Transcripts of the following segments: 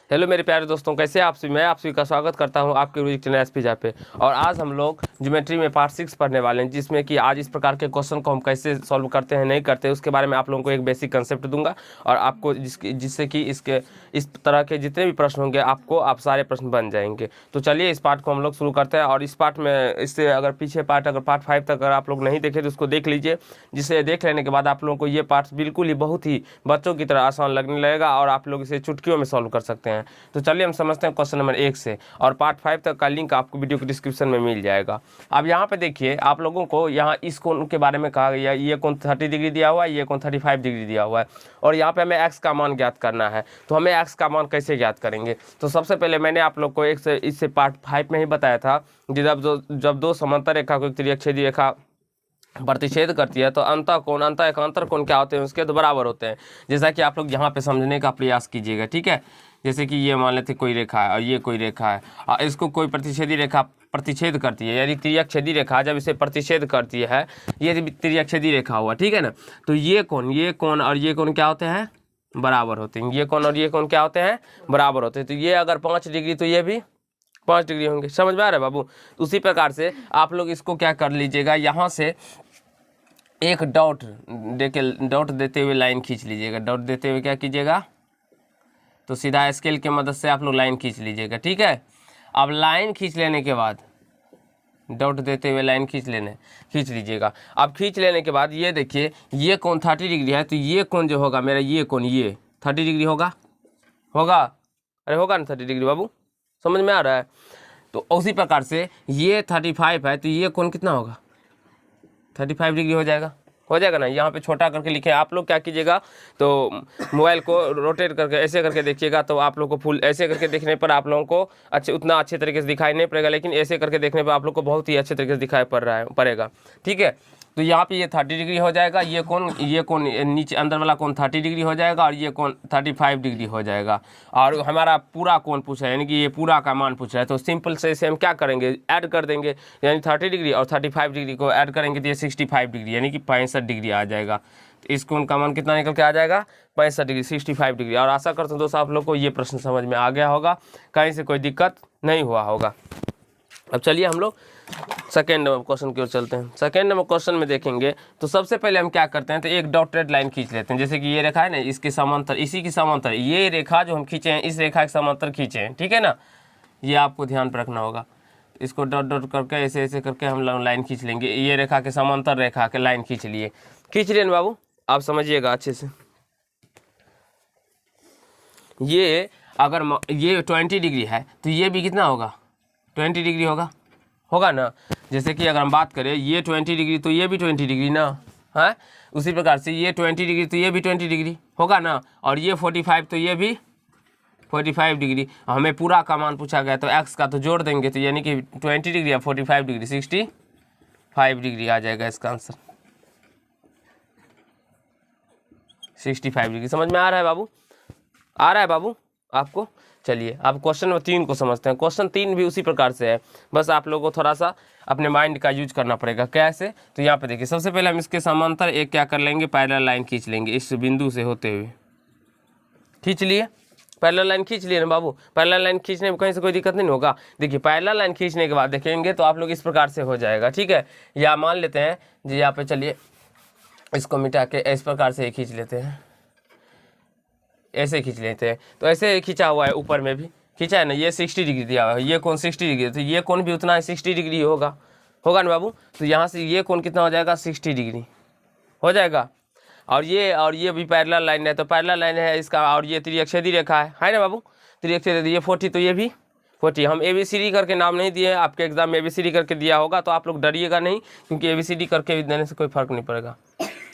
Hello मेरे प्यारे दोस्तों, कैसे आप सभी। मैं आप सभी का स्वागत करता हूं आपके म्यूजिक चैनल एसपी पे। और आज हम लोग ज्योमेट्री में पार्ट 6 पढ़ने वाले हैं, जिसमें कि आज इस प्रकार के क्वेश्चन को हम कैसे सॉल्व करते हैं नहीं करते उसके बारे में आप लोगों को एक बेसिक कंसेप्ट दूंगा। और आपको जिससे कि इस तरह के जितने भी प्रश्न होंगे आपको आप सारे प्रश्न बन जाएंगे। तो चलिए इस पार्ट को हम लोग शुरू करते हैं। और इस पार्ट में इससे अगर पीछे पार्ट अगर पार्ट 5 तक अगर आप लोग नहीं देखे तो उसको देख लीजिए, जिसे देख लेने के बाद आप लोगों को ये पार्ट बिल्कुल ही बहुत ही बच्चों की तरह आसान लगने लगेगा और आप लोग इसे चुटकियों में सॉल्व कर सकते हैं। तो चलिए हम समझते हैं क्वेश्चन नंबर 1 से। और पार्ट 5 तक का लिंक आपको वीडियो के डिस्क्रिप्शन में मिल जाएगा। अब यहाँ पे देखिए, आप लोगों को यहाँ इस कोण के बारे में कहा गया, ये कोण 30 डिग्री दिया हुआ है, ये कोण 35 डिग्री दिया हुआ है। और यहाँ पे हमें एक्स का मान ज्ञात करना है। तो हमें एक्स का मान कैसे ज्ञात करेंगे? तो सबसे पहले मैंने आप लोग को इससे पार्ट 5 में ही बताया था कि जब दो समांतर रेखा को एक त्रिअक्षीय रेखा प्रतिच्छेद करती है तो अंतः कोण एकांतर कोण क्या होते हैं, उसके तो बराबर होते हैं। जैसा कि आप लोग यहाँ पे समझने का प्रयास कीजिएगा, ठीक है। जैसे कि ये मान लेते कोई रेखा है और ये कोई रेखा है और इसको कोई प्रतिच्छेदी रेखा प्रतिच्छेद करती है, यानी त्रिअक्षीय रेखा जब इसे प्रतिच्छेद करती है, ये त्रिअक्षीय रेखा हुआ, ठीक है ना। तो ये कोण और ये कोण क्या होते हैं, बराबर होते हैं। ये कोण और ये कोण क्या होते हैं, बराबर होते हैं। तो ये अगर 5 डिग्री तो ये भी 5 डिग्री होंगे। समझ में आ रहा है बाबू? तो उसी प्रकार से आप लोग इसको क्या कर लीजिएगा, यहाँ से एक डॉट देते हुए लाइन खींच लीजिएगा। डॉट देते हुए क्या कीजिएगा, तो सीधा स्केल की मदद से आप लोग लाइन खींच लीजिएगा, ठीक है। अब लाइन खींच लेने के बाद डॉट देते हुए लाइन खींच लीजिएगा। अब खींच लेने के बाद ये देखिए, ये कोण 30 डिग्री है, तो ये कोण जो होगा मेरा, ये कोण ये 30 डिग्री होगा। अरे होगा ना 30 डिग्री बाबू, समझ में आ रहा है? तो उसी प्रकार से ये 35 है, तो ये कोण कितना होगा, 35 डिग्री हो जाएगा ना। यहाँ पे छोटा करके लिखे। आप लोग क्या कीजिएगा, तो मोबाइल को रोटेट करके ऐसे करके देखिएगा, तो आप लोग को फुल ऐसे करके देखने पर आप लोगों को उतना अच्छे तरीके से दिखाई नहीं पड़ेगा, लेकिन ऐसे करके देखने पर आप लोग को बहुत ही अच्छे तरीके से दिखाई पड़ेगा, ठीक है। तो यहाँ पे ये 30 डिग्री हो जाएगा, ये कोण नीचे अंदर वाला कोण 30 डिग्री हो जाएगा और ये कोण 35 डिग्री हो जाएगा। और हमारा पूरा कोण पूछा है, यानी कि ये पूरा का मान पूछा है। तो सिंपल से इसे हम क्या करेंगे, ऐड कर देंगे, यानी 30 डिग्री और 35 डिग्री को ऐड करेंगे तो ये 65 डिग्री यानी कि 65 डिग्री आ जाएगा। तो इस कोण का मान कितना निकल के आ जाएगा, 65 डिग्री, 65 डिग्री। और आशा करता हूँ दोस्तों आप लोग को ये प्रश्न समझ में आ गया होगा, कहीं से कोई दिक्कत नहीं हुआ होगा। अब चलिए हम लोग सेकेंड नंबर क्वेश्चन की ओर चलते हैं। सेकेंड नंबर क्वेश्चन में देखेंगे तो सबसे पहले हम क्या करते हैं, तो एक डॉटेड लाइन खींच लेते हैं। जैसे कि ये रेखा है ना, इसके समांतर, इसी की समांतर ये रेखा जो हम खींचे हैं, इस रेखा के समांतर खींचे हैं, ठीक है ना। ये आपको ध्यान पर रखना होगा। इसको डॉट डॉट करके ऐसे ऐसे करके हम लाइन खींच लेंगे। ये रेखा के समांतर रेखा के लाइन खींच लिए ना बाबू, आप समझिएगा अच्छे से। ये अगर ये 20 डिग्री है तो ये भी कितना होगा, 20 डिग्री होगा ना। जैसे कि अगर हम बात करें, ये 20 डिग्री तो ये भी 20 डिग्री ना है। उसी प्रकार से ये 20 डिग्री तो ये भी 20 डिग्री होगा ना। और ये 45 तो ये भी 45 डिग्री। हमें पूरा का मान पूछा गया तो एक्स का तो जोड़ देंगे, तो यानी कि 20 डिग्री या 45 डिग्री 65 डिग्री आ जाएगा इसका आंसर, 65 डिग्री। समझ में आ रहा है बाबू? आ रहा है बाबू आपको? चलिए अब क्वेश्चन नंबर 3 को समझते हैं। क्वेश्चन 3 भी उसी प्रकार से है, बस आप लोगों को थोड़ा सा अपने माइंड का यूज करना पड़ेगा। कैसे? तो यहाँ पे देखिए, सबसे पहले हम इसके समांतर एक क्या कर लेंगे, पैरेलल लाइन खींच लेंगे। इस बिंदु से होते हुए खींच लिए, पैरेलल लाइन खींच लिए ना बाबू। पैरेलल लाइन खींचने में कहीं से कोई दिक्कत नहीं होगा। देखिए पैरेलल लाइन खींचने के बाद देखेंगे तो आप लोग इस प्रकार से हो जाएगा, ठीक है। या मान लेते हैं जी, यहाँ पे चलिए इसको मिटा के इस प्रकार से खींच लेते हैं, ऐसे खींच लेते हैं। तो ऐसे खींचा हुआ है, ऊपर में भी खींचा है ना। ये 60 डिग्री दिया हुआ है, ये कोण 60 डिग्री, तो ये कोण भी उतना है 60 डिग्री होगा ना बाबू। तो यहाँ से ये कोण कितना हो जाएगा, 60 डिग्री हो जाएगा। और ये भी पैरेलल लाइन है, तो पैरेलल लाइन है इसका। और ये त्रिअक्षीय रेखा है ना बाबू, त्रिअक्षीय। ये 40 तो ये भी 40। हम ABCD करके नाम नहीं दिए, आपके एग्जाम में ABCD करके दिया होगा, तो आप लोग डरिएगा नहीं, क्योंकि ABCD करके देने से कोई फर्क नहीं पड़ेगा।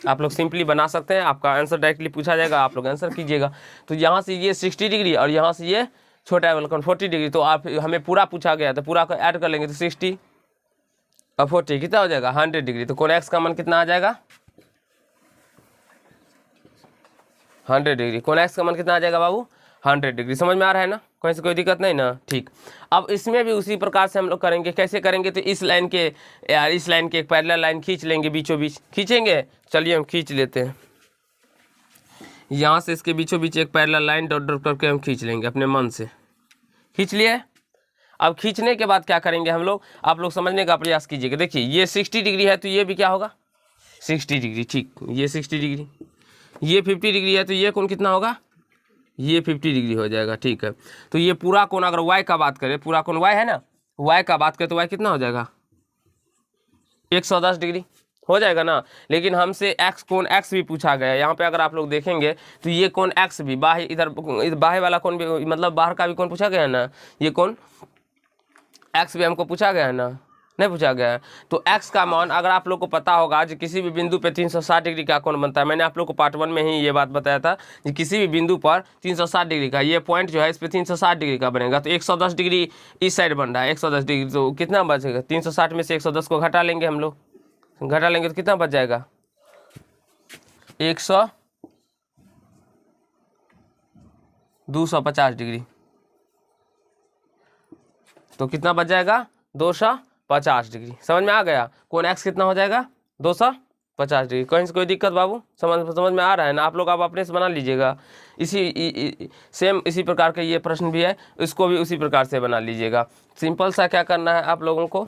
आप लोग सिंपली बना सकते हैं, आपका आंसर डायरेक्टली पूछा जाएगा, आप लोग आंसर कीजिएगा। तो यहाँ से ये 60 डिग्री और यहाँ से ये छोटा वाला 40 डिग्री। तो आप हमें पूरा पूछा गया, तो पूरा को ऐड कर लेंगे, तो 60 और 40 कितना हो जाएगा, 100 डिग्री। तो कोण एक्स का मान कितना आ जाएगा, 100 डिग्री। कोण एक्स का मान कितना आ जाएगा बाबू, 100 डिग्री। समझ में आ रहा है ना, कहीं से कोई दिक्कत नहीं ना, ठीक। अब इसमें भी उसी प्रकार से हम लोग करेंगे। कैसे करेंगे, तो इस लाइन के एक पैरेलल लाइन खींच लेंगे, बीचों बीच खींचेंगे। चलिए हम खींच लेते हैं। यहाँ से इसके बीचों बीच एक पैरेलल लाइन डॉट डॉट करके हम खींच लेंगे अपने मन से। खींच लिए। अब खींचने के बाद क्या करेंगे हम लोग, आप लोग समझने का प्रयास कीजिएगा। देखिए ये 60 डिग्री है तो ये भी क्या होगा 60 डिग्री, ठीक, ये 60 डिग्री, ये 50 डिग्री है तो ये कोण कितना होगा, ये 50 डिग्री हो जाएगा, ठीक है। तो ये पूरा कोण अगर y का बात करें, पूरा कोण y है ना, y का बात करें तो y कितना हो जाएगा 110 डिग्री हो जाएगा ना। लेकिन हमसे x कोण x भी पूछा गया है। यहाँ पे अगर आप लोग देखेंगे तो ये कोण x भी बाह्य, इधर बाह्य वाला कोण भी, मतलब बाहर का भी कोण पूछा गया है ना, ये कोण x भी हमको पूछा गया है ना, नहीं पूछा गया है। तो x का मान अगर आप लोग को पता होगा जो किसी भी बिंदु पे 360 डिग्री का कोण बनता है, मैंने आप लोग को पार्ट 1 में ही ये बात बताया था कि किसी भी बिंदु पर 360 डिग्री का ये पॉइंट जो है इस पर 360 डिग्री का बनेगा। तो 110 डिग्री इस साइड बन रहा है, 110 डिग्री, तो कितना बचेगा 360 में से 110 को घटा लेंगे हम लोग, घटा लेंगे तो कितना बच जाएगा 250 डिग्री। तो कितना बच जाएगा 250 डिग्री। समझ में आ गया। कोण x कितना हो जाएगा 250 डिग्री। कहीं से कोई दिक्कत बाबू, समझ में आ रहा है ना। आप लोग आप अपने से बना लीजिएगा। सेम इसी प्रकार का ये प्रश्न भी है, इसको भी उसी प्रकार से बना लीजिएगा। सिंपल सा क्या करना है आप लोगों को,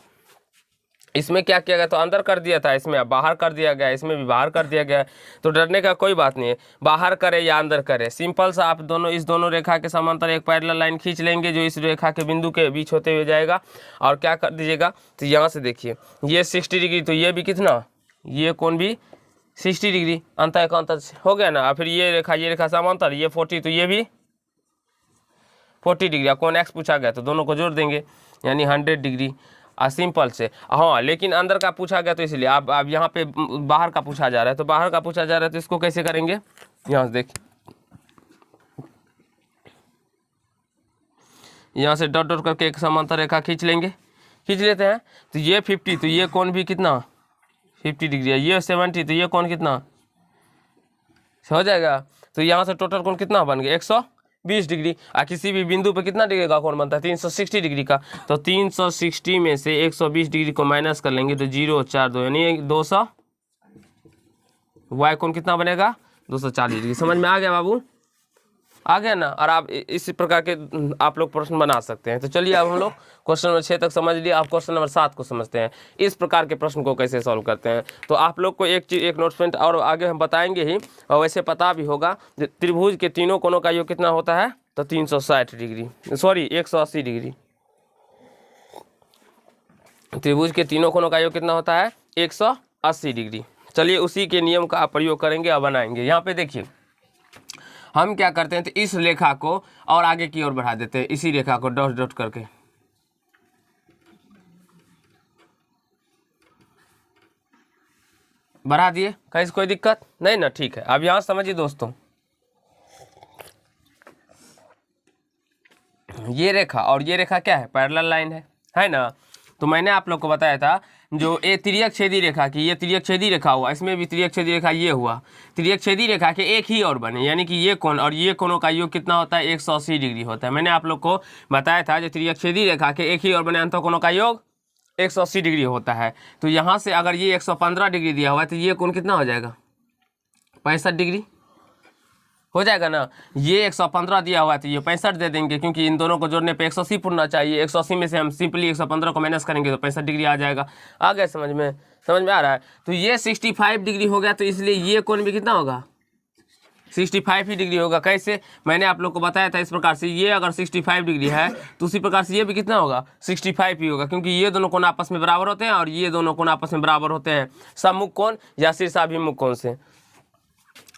इसमें क्या किया गया तो अंदर कर दिया था, इसमें अब बाहर कर दिया गया, इसमें भी बाहर कर दिया गया। तो डरने का कोई बात नहीं है, बाहर करे या अंदर करे, सिंपल सा आप दोनों इस दोनों रेखा के समांतर एक पैरेलल लाइन खींच लेंगे जो इस रेखा के बिंदु के बीच होते हुए जाएगा। और क्या कर दीजिएगा, तो यहाँ से देखिए ये 60 डिग्री, तो ये भी कितना, ये कोण भी 60 डिग्री, अंतर एक अंतर हो गया ना। फिर ये रेखा समांतर, ये 40, तो ये भी 40 डिग्री। कोण x पूछा गया तो दोनों को जोड़ देंगे यानी 100 डिग्री। सिंपल से। हाँ, लेकिन अंदर का पूछा गया तो इसलिए आप यहाँ पे बाहर का पूछा जा रहा है, तो बाहर का पूछा जा रहा है तो इसको कैसे करेंगे, यहाँ से देखिए, यहाँ से डॉट डॉट करके एक समांतर रेखा खींच लेंगे, खींच लेते हैं। तो ये 50, तो ये कोण भी कितना 50 डिग्री है, ये 70, तो ये कोण कितना हो जाएगा। तो यहाँ से टोटल कोण कितना बन गया 120 डिग्री। किसी भी बिंदु पे कितना डिग्री का कोण बनता है 360 डिग्री का। तो 360 में से 120 डिग्री को माइनस कर लेंगे तो 042 यानी 200, y कोण कितना बनेगा 240 डिग्री। समझ में आ गया बाबू, आ गया ना। और आप इसी प्रकार के आप लोग प्रश्न बना सकते हैं। तो चलिए अब हम लोग क्वेश्चन नंबर 6 तक समझ लिए, आप क्वेश्चन नंबर 7 को समझते हैं, इस प्रकार के प्रश्न को कैसे सॉल्व करते हैं। तो आप लोग को एक चीज़, एक नोट्स पॉइंट और आगे हम बताएंगे ही, और वैसे पता भी होगा त्रिभुज के तीनों कोणों का योग कितना होता है, तो 360 डिग्री, सॉरी 180 डिग्री। त्रिभुज के तीनों कोणों का योग कितना होता है 180 डिग्री। चलिए उसी के नियम का प्रयोग करेंगे और बनाएंगे। यहाँ पे देखिए हम क्या करते हैं, तो इस रेखा को और आगे की ओर बढ़ा देते हैं, इसी रेखा को डॉट डॉट करके बढ़ा दिए, कहीं से कोई दिक्कत नहीं ना, ठीक है। अब यहाँ समझिए दोस्तों, ये रेखा और ये रेखा क्या है, पैरेलल लाइन है ना। तो मैंने आप लोग को बताया था जो ये तिर्यक छेदी रेखा की, ये तिर्यक छेदी रेखा हुआ, इसमें भी तिर्यक छेदी रेखा ये हुआ, तिर्यक छेदी रेखा के एक ही और बने, यानी कि ये कोण और ये कोणों का योग कितना होता है 180 डिग्री होता है। मैंने आप लोग को बताया था जो तिर्यक छेदी रेखा के एक ही और बने अंत कोणों का योग 180 डिग्री होता है। तो यहाँ से अगर ये 115 डिग्री दिया हुआ है तो ये कोण कितना हो जाएगा 65 डिग्री हो जाएगा ना। ये 115 दिया हुआ है तो ये 65 दे देंगे, क्योंकि इन दोनों को जोड़ने पे 180 पूर्णा चाहिए। 180 में से हम सिंपली 115 को माइनस करेंगे तो 65 डिग्री आ जाएगा। आ गया समझ में आ रहा है। तो ये 65 डिग्री हो गया, तो इसलिए ये कोण भी कितना होगा 65 ही डिग्री होगा। कैसे, मैंने आप लोग को बताया था इस प्रकार से, ये अगर 65 डिग्री है तो उसी प्रकार से ये भी कितना होगा 65 ही होगा, क्योंकि ये दोनों कोण आपस में बराबर होते हैं और ये दोनों कोण आपस में बराबर होते हैं सम्मुख कोण या शीर्षाभिमुख कोण से।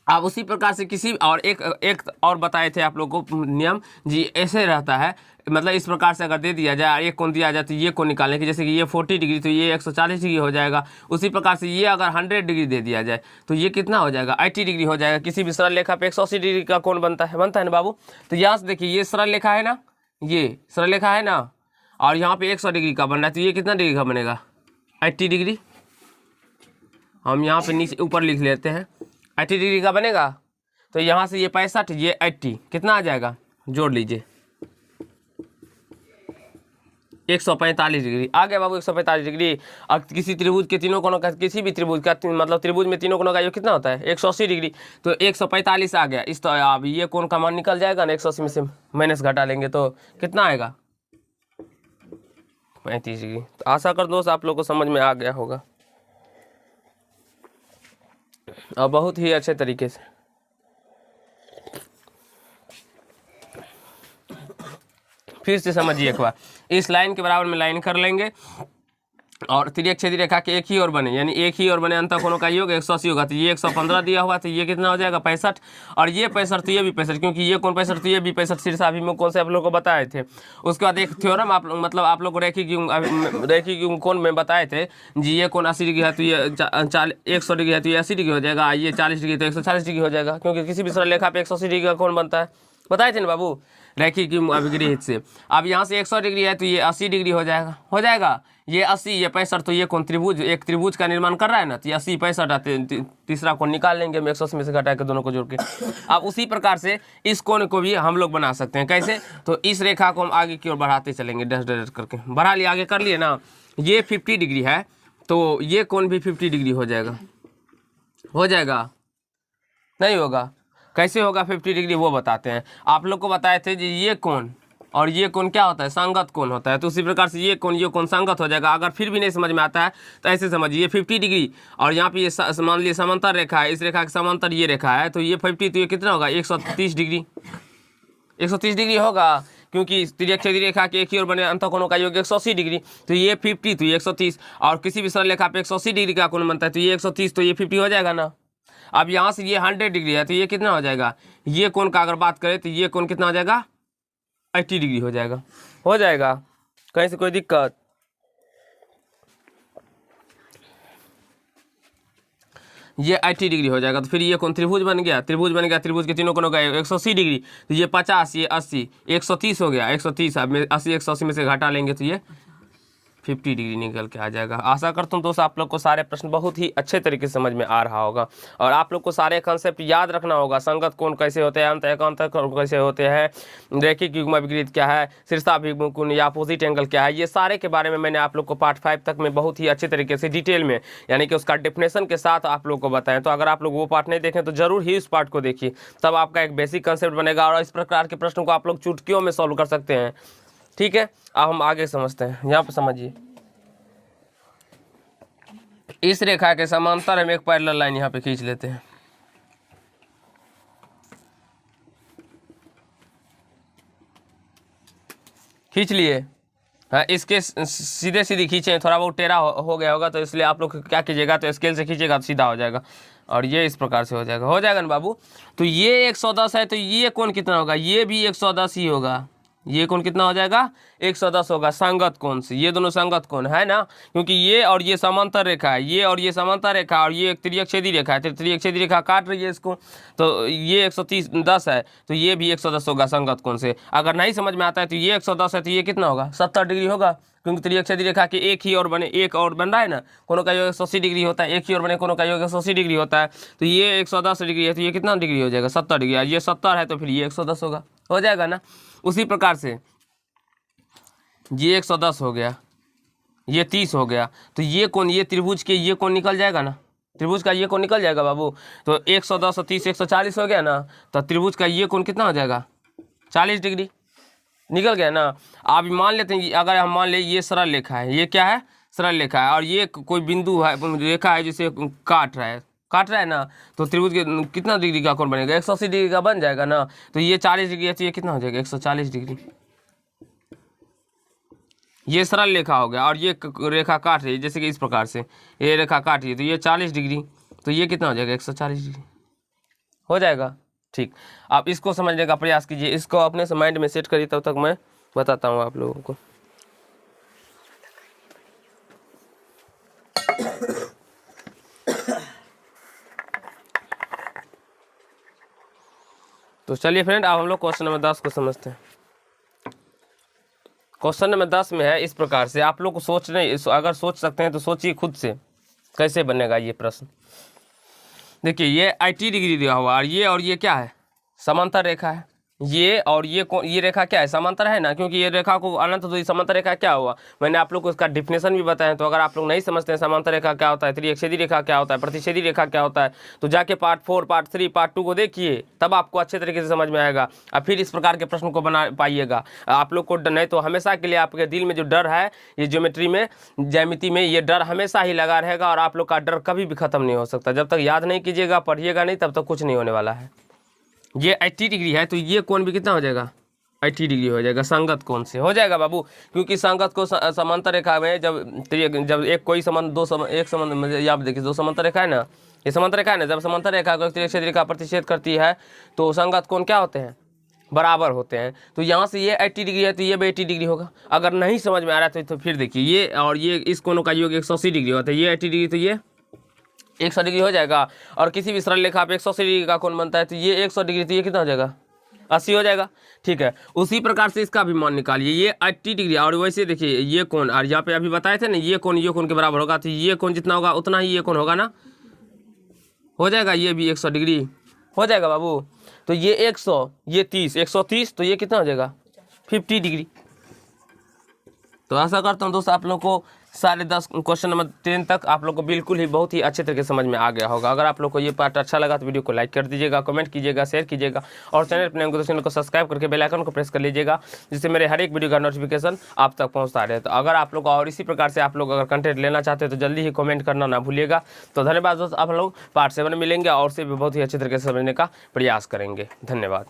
आप उसी प्रकार से किसी और एक और बताए थे आप लोग को नियम जी, ऐसे रहता है, मतलब इस प्रकार से अगर दे दिया जाए, एक कोण दिया जाए तो ये कोण निकालने की, जैसे कि ये 40 डिग्री तो ये 140 डिग्री हो जाएगा। उसी प्रकार से ये अगर 100 डिग्री दे दिया जाए तो ये कितना हो जाएगा 80 डिग्री हो जाएगा। किसी भी सरल रेखा पे 180 डिग्री का कोण बनता है ना बाबू। तो यहाँ से देखिए ये सरल रेखा है ना, ये सरल रेखा है ना, और यहाँ पे 100 डिग्री का बन रहा है, तो ये कितना डिग्री का बनेगा 80 डिग्री। हम यहाँ पे नीचे ऊपर लिख लेते हैं 80 डिग्री का बनेगा। तो यहाँ से ये 65, ये 80, कितना आ जाएगा जोड़ लीजिए 145 डिग्री आ गया बाबू 145 डिग्री। अब किसी त्रिभुज के तीनों कोनों का, किसी भी त्रिभुज का मतलब त्रिभुज में तीनों कोनों का योग कितना होता है 180 डिग्री। तो 145 आ गया। इस तो अब ये कोण का मान निकल जाएगा ना, 180 में से माइनस घटा लेंगे तो कितना आएगा 35 डिग्री। तो आशा कर दोस्त आप लोग को समझ में आ गया होगा और बहुत ही अच्छे तरीके से। फिर से समझिए एक बार, इस लाइन के बराबर में लाइन कर लेंगे और तिर्यक छेदी रेखा के एक ही ओर बने, यानी एक ही ओर बने अंतः कोणों का योग 180 होगा। तो ये 115 दिया हुआ, तो ये कितना हो जाएगा 65, और ये 65 तो ये भी 65, क्योंकि ये कोण 65 तो ये भी 65 शीर्षाभिमुख कोण से आप लोग को बताए थे। उसके बाद एक थ्योरम आप मतलब आप लोग को रैखिक कोण में बताए थे जी, ये कोण 80 डिग्री है तो ये 100 डिग्री है तो ये 80 डिग्री हो जाएगा, ये 40 डिग्री तो 140 डिग्री हो जाएगा, क्योंकि किसी भी सरल रेखा पे 180 डिग्री का कोण बनता है, बताए थे ना बाबू रैखिक अभिगृहित से। अब यहाँ से 100 डिग्री है तो ये 80 डिग्री हो जाएगा ये 80 ये 65, तो ये कौन त्रिभुज, एक त्रिभुज का निर्माण कर रहा है ना, तो 80 65 तीसरा कोण निकाल लेंगे हम 180 में से घटा के दोनों को जोड़ के। अब उसी प्रकार से इस कोण को भी हम लोग बना सकते हैं, कैसे, तो इस रेखा को हम आगे की ओर बढ़ाते चलेंगे, डैश डैश करके बढ़ा लिए, आगे कर लिए ना। ये 50 डिग्री है तो ये कोण भी 50 डिग्री हो जाएगा नहीं होगा, कैसे होगा 50 डिग्री वो बताते हैं। आप लोग को बताए थे जी ये कोण और ये कोण क्या होता है, संगत कोण होता है, तो उसी प्रकार से ये कोण संगत हो जाएगा। अगर फिर भी नहीं समझ में आता है तो ऐसे समझिए, ये 50 डिग्री और यहाँ पे ये मान लीजिए समांतर रेखा है, इस रेखा के समांतर ये रेखा है, तो ये 50 तो ये कितना होगा 130 डिग्री, 130 डिग्री होगा, क्योंकि तिर्यक छेदी रेखा के एक ही ओर बने अंतःकोणों का योग 180 डिग्री, तो ये 50 तो ये 130, और किसी भी सरल रेखा पे 180 डिग्री का कोण बनता है तो ये 130 तो ये 50 हो जाएगा ना। अब यहाँ से ये 100 डिग्री है तो ये कितना हो जाएगा, ये कोण का अगर बात करें तो ये कोण कितना हो जाएगा 80 डिग्री हो जाएगा कहीं से कोई दिक्कत। ये 80 डिग्री हो जाएगा, तो फिर ये कौन त्रिभुज बन गया, त्रिभुज के तीनों कोनों का 180 डिग्री, तो ये 50 ये 80 130 हो गया, 130 अब 80 180 में से घटा लेंगे तो ये 50 डिग्री निकल के आ जाएगा। आशा करता हूँ दोस्त आप लोग को सारे प्रश्न बहुत ही अच्छे तरीके से समझ में आ रहा होगा और आप लोग को सारे कंसेप्ट याद रखना होगा। संगत कोण कैसे होते हैं, अंतःकोण कैसे होते हैं, रैखिक युग्म विपरीत क्या है, शीर्षाभिमुख कोण या अपोजिट एंगल क्या है, ये सारे के बारे में मैंने आप लोग को पार्ट 5 तक में बहुत ही अच्छे तरीके से डिटेल में यानी कि उसका डेफिनेशन के साथ आप लोग को बताएं। तो अगर आप लोग वो पार्ट नहीं देखें तो जरूर ही इस पार्ट को देखिए, तब आपका एक बेसिक कंसेप्ट बनेगा और इस प्रकार के प्रश्नों को आप लोग चुटकियों में सॉल्व कर सकते हैं। ठीक है, अब हम आगे समझते हैं। यहाँ पर समझिए, इस रेखा के समांतर हम एक पैरेलल लाइन यहाँ पे खींच लेते हैं। खींच लिए, हाँ इसके सीधे खींचे, थोड़ा बहुत टेढ़ा हो गया होगा तो इसलिए आप लोग क्या कीजिएगा, तो स्केल से खींचेगा तो सीधा हो जाएगा और ये इस प्रकार से हो जाएगा ना बाबू। तो ये 110 है तो ये कोण कितना होगा, ये भी 110 ही होगा, ये कोण कितना हो जाएगा 110 होगा, संगत कोण से, ये दोनों संगत कोण है ना, क्योंकि ये और ये समांतर रेखा है, ये और ये समांतर रेखा और ये एक तिर्यक छेदी रेखा है, तिर्यक छेदी रेखा काट रही है इसको, तो ये 110 है तो ये भी 110 होगा संगत कोण से। अगर नहीं समझ में आता है तो ये 110 है तो ये कितना होगा 70 डिग्री होगा, क्योंकि तिर्यक छेदी रेखा के एक ही और बने, एक और बन रहा है ना, कोनों का योग 180 डिग्री होता है, एक ही और बने कोनों का योग 180 डिग्री होता है, तो ये 110 डिग्री है तो ये कितना डिग्री हो जाएगा 70 डिग्री, ये 70 है तो फिर ये 110 होगा, हो जाएगा ना। उसी प्रकार से ये 110 हो गया, ये 30 हो गया, तो ये कोण, ये त्रिभुज के ये कोण निकल जाएगा ना, त्रिभुज का ये कोण निकल जाएगा बाबू, तो 110 और 30 140 हो गया ना, तो त्रिभुज का ये कोण कितना हो जाएगा 40 डिग्री निकल गया ना। अब मान लेते हैं अगर हम मान ले ये सरल रेखा है, ये क्या है सरल रेखा है और ये कोई बिंदु है रेखा है जिसे काट रहा है ना, तो त्रिभुज के कितना डिग्री का कोण बनेगा 180 डिग्री का बन जाएगा ना, तो ये 40 डिग्री है तो ये कितना हो जाएगा 140 डिग्री। ये सरल रेखा हो गया और ये रेखा काट रही है, जैसे कि इस प्रकार से ये रेखा काट रही है तो ये 40 डिग्री, तो ये कितना हो जाएगा 140 डिग्री हो जाएगा। ठीक, आप इसको समझने का प्रयास कीजिए, इसको अपने से माइंड में सेट करिए, तब तक मैं बताता हूँ आप लोगों को। तो चलिए फ्रेंड, अब हम लोग क्वेश्चन नंबर 10 को समझते हैं। क्वेश्चन नंबर 10 में है इस प्रकार से, आप लोग को सोचने, अगर सोच सकते हैं तो सोचिए खुद से कैसे बनेगा ये प्रश्न। देखिए ये 80 डिग्री दिया हुआ और ये क्या है समांतर रेखा है, ये और ये रेखा क्या है, समांतर है ना, क्योंकि ये रेखा को अनंत, तो ये समांतर रेखा क्या हुआ, मैंने आप लोग को इसका डिफिनेशन भी बताया। तो अगर आप लोग नहीं समझते हैं समांतर रेखा क्या होता है, त्रिअक्षेदी रेखा क्या होता है, प्रतिच्छेदी रेखा क्या होता है, तो जाके पार्ट 4, पार्ट 3, पार्ट 2 को देखिए, तब आपको अच्छे तरीके से समझ में आएगा। और फिर इस प्रकार के प्रश्न को बना पाइएगा आप लोग को। नहीं तो हमेशा के लिए आपके दिल में जो डर है, ये ज्योमेट्री में, ज्यामिति में, ये डर हमेशा ही लगा रहेगा और आप लोग का डर कभी भी खत्म नहीं हो सकता। जब तक याद नहीं कीजिएगा, पढ़िएगा नहीं, तब तक कुछ नहीं होने वाला है। ये 80 डिग्री है, तो ये कोण भी कितना हो जाएगा, 80 डिग्री हो जाएगा। संगत कोण से हो जाएगा बाबू, क्योंकि संगत को समांतर रेखा में जब एक कोई संबंध एक संबंध, आप देखिए दो समांतर रेखा है ना, ये समांतर रेखा है ना, जब समांतर रेखा को त्रिअक्षेद रेखा प्रतिच्छेद करती है तो संगत कोण क्या होते हैं, बराबर होते हैं। तो यहाँ से ये 80 डिग्री है, तो ये भी 80 डिग्री होगा। अगर नहीं समझ में आ रहा है तो फिर देखिए, ये और ये इस कोणों का योग 180 डिग्री होता है। ये 80 डिग्री, तो ये 100 डिग्री हो जाएगा। और किसी भी सरल रेखा पे 180 डिग्री का कोण बनता है, तो ये 100 डिग्री, तो ये कितना हो जाएगा, 80 हो जाएगा। ठीक है, उसी प्रकार से इसका भी मान निकालिए, ये 80 डिग्री। और वैसे देखिए ये कोण, और यहाँ पे अभी बताए थे ना, ये कोण के बराबर होगा, तो ये कोण जितना होगा उतना ही ये कोण होगा ना, हो जाएगा। ये भी 100 डिग्री हो जाएगा बाबू। तो ये 100, ये 30, 130, तो ये कितना हो जाएगा, 50 डिग्री। तो आशा करता हूँ दोस्तों आप लोगों को सारे 10 क्वेश्चन नंबर 10 तक आप लोग को बिल्कुल ही बहुत ही अच्छे तरीके से समझ में आ गया होगा। अगर आप लोग को ये पार्ट अच्छा लगा तो वीडियो को लाइक कर दीजिएगा, कमेंट कीजिएगा, शेयर कीजिएगा, और चैनल पर नए तो चैनल को सब्सक्राइब करके बेल आइकन को प्रेस कर लीजिएगा, जिससे मेरे हर एक वीडियो का नोटिफिकेशन आप तक पहुँचता रहे। तो अगर आप लोग और इसी प्रकार से आप लोग अगर कंटेंट लेना चाहते हैं तो जल्दी ही कमेंट करना ना भूलिएगा। तो धन्यवाद दोस्तों, आप लोग पार्ट 7 में मिलेंगे और से भी बहुत ही अच्छे तरीके से समझने का प्रयास करेंगे। धन्यवाद।